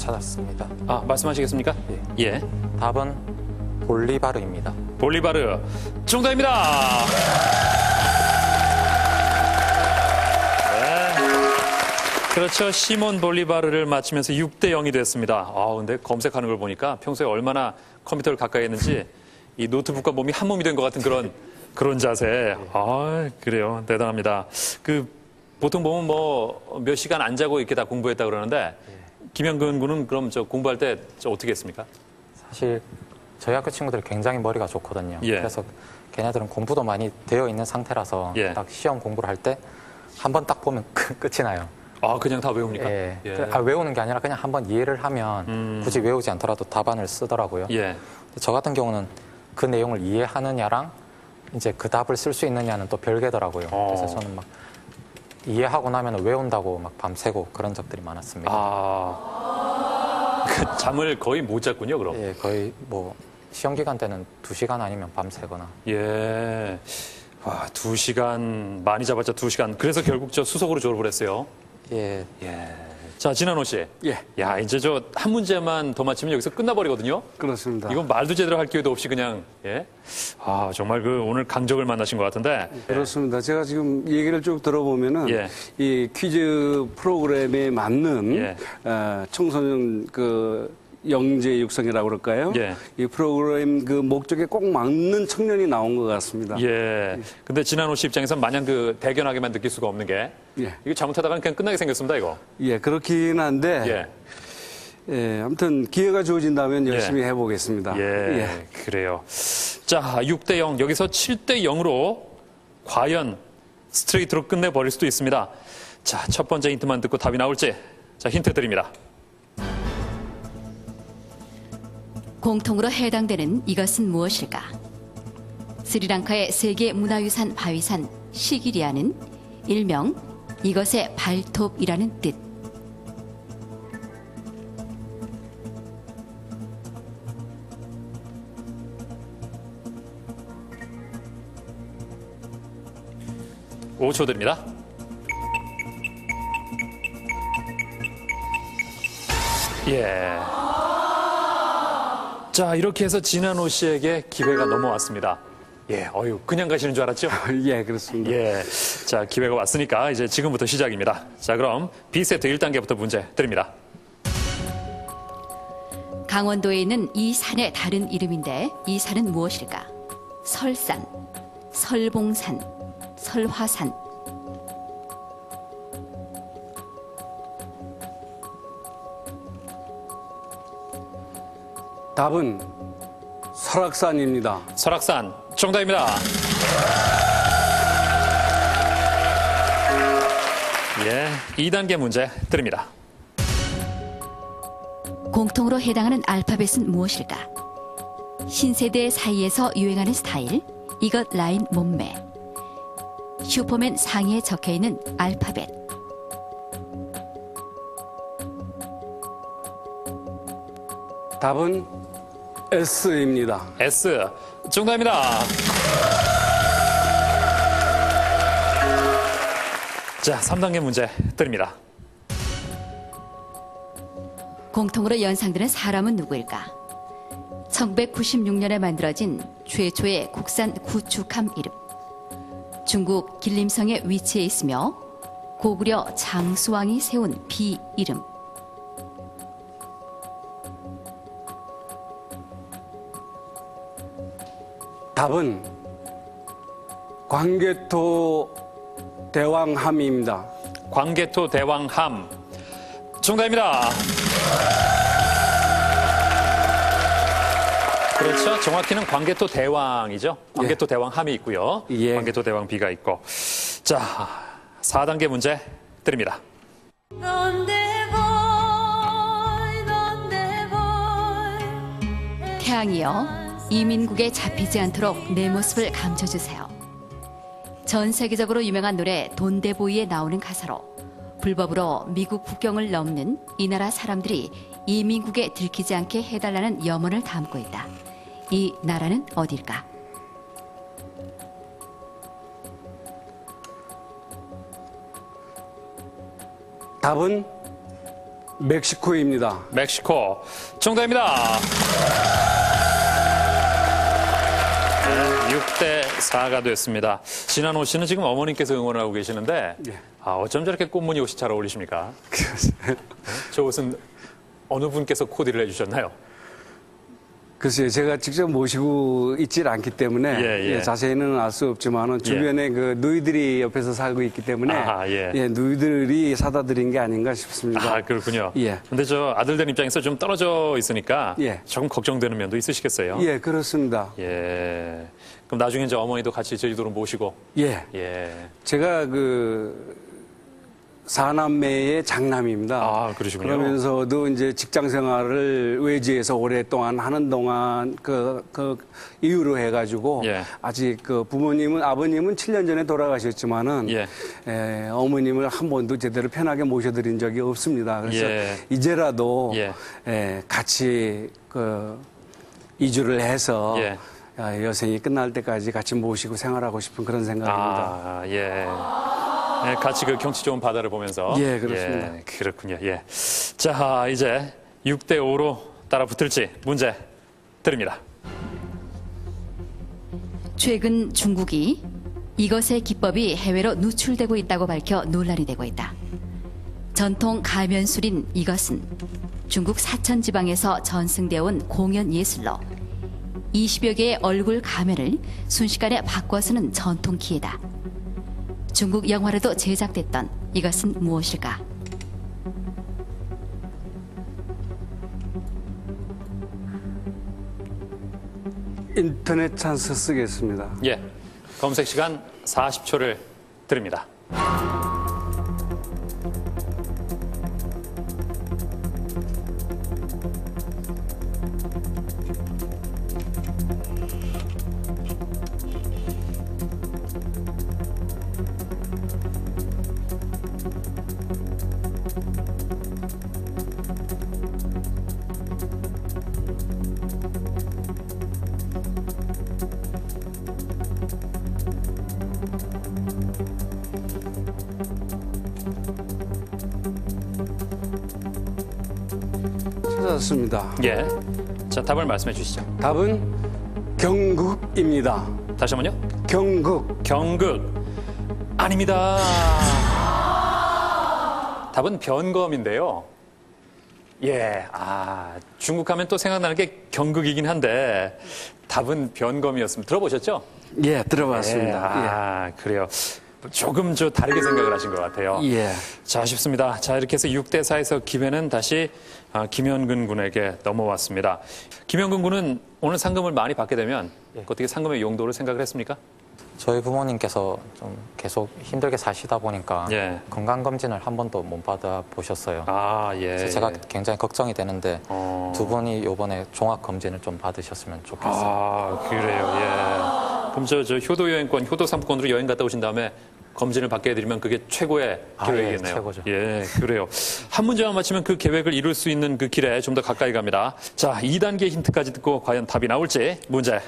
찾았습니다. 아, 말씀하시겠습니까? 예. 답은 볼리바르입니다. 볼리바르. 정답입니다. 네. 그렇죠. 시몬 볼리바르를 맞히면서 6대 0이 됐습니다. 아, 근데 검색하는 걸 보니까 평소에 얼마나 컴퓨터를 가까이 했는지 이 노트북과 몸이 한 몸이 된 것 같은 그런 자세. 아, 그래요. 대단합니다. 보통 보면 뭐 몇 시간 안 자고 이렇게 다 공부했다 그러는데 김영근 군은 그럼 저 공부할 때 어떻게 했습니까? 사실 저희 학교 친구들이 굉장히 머리가 좋거든요. 예. 그래서 걔네들은 공부도 많이 되어 있는 상태라서 예. 딱 시험 공부를 할 때 한 번 딱 보면 끝이 나요. 아, 그냥 다 외웁니까? 예. 예. 외우는 게 아니라 그냥 한번 이해를 하면 굳이 외우지 않더라도 답안을 쓰더라고요. 예. 저 같은 경우는 그 내용을 이해하느냐랑 이제 그 답을 쓸 수 있느냐는 또 별개더라고요. 그래서 저는 막 이해하고 나면 외운다고 막 밤새고 그런 적들이 많았습니다. 아, 잠을 거의 못 잤군요, 그럼. 예, 거의 뭐 시험 기간 때는 2시간 아니면 밤새거나. 예. 와, 2시간, 많이 잡았죠, 2시간. 그래서 결국 저 수석으로 졸업을 했어요. 예. 예. 자, 진한호 씨. 예. 야, 이제 저 한 문제만 더 맞히면 여기서 끝나버리거든요. 그렇습니다. 이건 말도 제대로 할 기회도 없이 그냥, 예. 아, 정말 오늘 강적을 만나신 것 같은데. 그렇습니다. 제가 지금 얘기를 쭉 들어보면은 예. 이 퀴즈 프로그램에 맞는 예. 청소년 영재 육성이라고 그럴까요? 예. 이 프로그램 목적에 꼭 맞는 청년이 나온 것 같습니다. 예. 근데 진한호 씨 입장에서는 마냥 대견하게만 느낄 수가 없는 게. 예. 이거 잘못하다가는 그냥 끝나게 생겼습니다, 이거. 예, 그렇긴 한데. 예. 예, 아무튼 기회가 주어진다면 열심히 해보겠습니다. 예, 그래요. 자, 6대 0, 여기서 7대 0으로 과연 스트레이트로 끝내버릴 수도 있습니다. 자, 첫 번째 힌트만 듣고 답이 나올지. 자, 힌트 드립니다. 공통으로 해당되는 이것은 무엇일까? 스리랑카의 세계 문화유산 바위산 시기리아는 일명 이것의 발톱이라는 뜻. 오 초 드립니다. 예. 자, 이렇게 해서 진한호 씨에게 기회가 넘어왔습니다. 예, 그냥 가시는 줄 알았죠? 예, 그렇습니다. 예. 자, 기회가 왔으니까 이제 지금부터 시작입니다. 자, 그럼 B세트 1단계부터 문제 드립니다. 강원도에 있는 이 산의 다른 이름인데 이 산은 무엇일까? 설산, 설봉산, 설화산. 답은 설악산입니다. 설악산, 정답입니다. 예, 2단계 문제 드립니다. 공통으로 해당하는 알파벳은 무엇일까? 신세대 사이에서 유행하는 스타일, 이것 라인 몸매. 슈퍼맨 상의에 적혀있는 알파벳. 답은 S입니다. S, 정답입니다. 자, 3단계 문제 드립니다. 공통으로 연상되는 사람은 누구일까? 1996년에 만들어진 최초의 국산 구축함 이름. 중국 길림성에 위치해 있으며 고구려 장수왕이 세운 비 이름. 답은 광개토 대왕함입니다. 광개토 대왕함, 정답입니다. 그렇죠. 정확히는 광개토 대왕이죠. 광개토 대왕함이 있고요. 예. 광개토 대왕비가 있고. 자, 4단계 문제 드립니다. 태양이여, 이민국에 잡히지 않도록 내 모습을 감춰주세요. 전 세계적으로 유명한 노래 돈데보이에 나오는 가사로 불법으로 미국 국경을 넘는 이 나라 사람들이 이민국에 들키지 않게 해달라는 염원을 담고 있다. 이 나라는 어딜까? 답은 멕시코입니다. 멕시코. 정답입니다. 네, 6대 4가 됐습니다. 진한호 씨는 지금 어머님께서 응원을 하고 계시는데, 예. 어쩜 저렇게 꽃무늬 옷이 잘 어울리십니까? 저 옷은 어느 분께서 코디를 해주셨나요? 글쎄요, 제가 직접 모시고 있질 않기 때문에 예, 예. 자세히는 알 수 없지만은 주변에 그 누이들이 옆에서 살고 있기 때문에 아하, 예. 누이들이 사다 드린 게 아닌가 싶습니다. 아, 그렇군요. 예. 근데 저 아들들 입장에서 좀 떨어져 있으니까 예. 조금 걱정되는 면도 있으시겠어요? 예, 그렇습니다. 예. 그럼 나중에 이제 어머니도 같이 제주도로 모시고. 예. 예. 제가 그 사남매의 장남입니다. 아, 그러시군요. 그러면서도 이제 직장 생활을 외지에서 오랫동안 하는 동안 그 이유로 해가지고 예. 아직 그 아버님은 7년 전에 돌아가셨지만은 예. 어머님을 한 번도 제대로 편하게 모셔드린 적이 없습니다. 그래서 예. 이제라도 예. 같이 그 이주를 해서 예. 여생이 끝날 때까지 같이 모시고 생활하고 싶은 그런 생각입니다. 아, 예. 네, 같이 그 경치 좋은 바다를 보면서. 예, 그렇습니다. 예, 그렇군요. 예. 자, 이제 6대 5로 따라 붙을지 문제 드립니다. 최근 중국이 이것의 기법이 해외로 누출되고 있다고 밝혀 논란이 되고 있다. 전통 가면술인 이것은 중국 사천 지방에서 전승되어 온 공연 예술로 20여 개의 얼굴 가면을 순식간에 바꿔 쓰는 전통 기회다. 중국 영화로도 제작됐던 이것은 무엇일까? 인터넷 찬스 쓰겠습니다. 예. 검색 시간 40초를 드립니다. 찾았습니다. 예. 자, 답을 말씀해 주시죠. 답은 경극입니다. 다시 한번요. 경극. 경극. 아닙니다. 답은 변검인데요. 예. 중국 하면 또 생각나는 게 경극이긴 한데 답은 변검이었습니다. 들어보셨죠? 예, 들어봤습니다. 그래요. 조금 다르게 생각을 하신 것 같아요. 예. 자, 아쉽습니다. 자, 이렇게 해서 6대 4에서 기회는 다시 김현근 군에게 넘어왔습니다. 김현근 군은 오늘 상금을 많이 받게 되면 어떻게 상금의 용도를 생각을 했습니까? 저희 부모님께서 좀 계속 힘들게 사시다 보니까 예. 건강검진을 한 번도 못 받아 보셨어요. 예. 그래서 제가 굉장히 걱정이 되는데 두 분이 이번에 종합검진을 좀 받으셨으면 좋겠어요. 그래요. 예. 그럼 저 효도 여행권, 효도 상품권으로 여행 갔다 오신 다음에 검진을 받게 해드리면 그게 최고의 계획이겠네요. 예, 최고죠. 예, 그래요. 한 문제만 맞히면 그 계획을 이룰 수 있는 그 길에 좀 더 가까이 갑니다. 자, 2단계 힌트까지 듣고 과연 답이 나올지 문제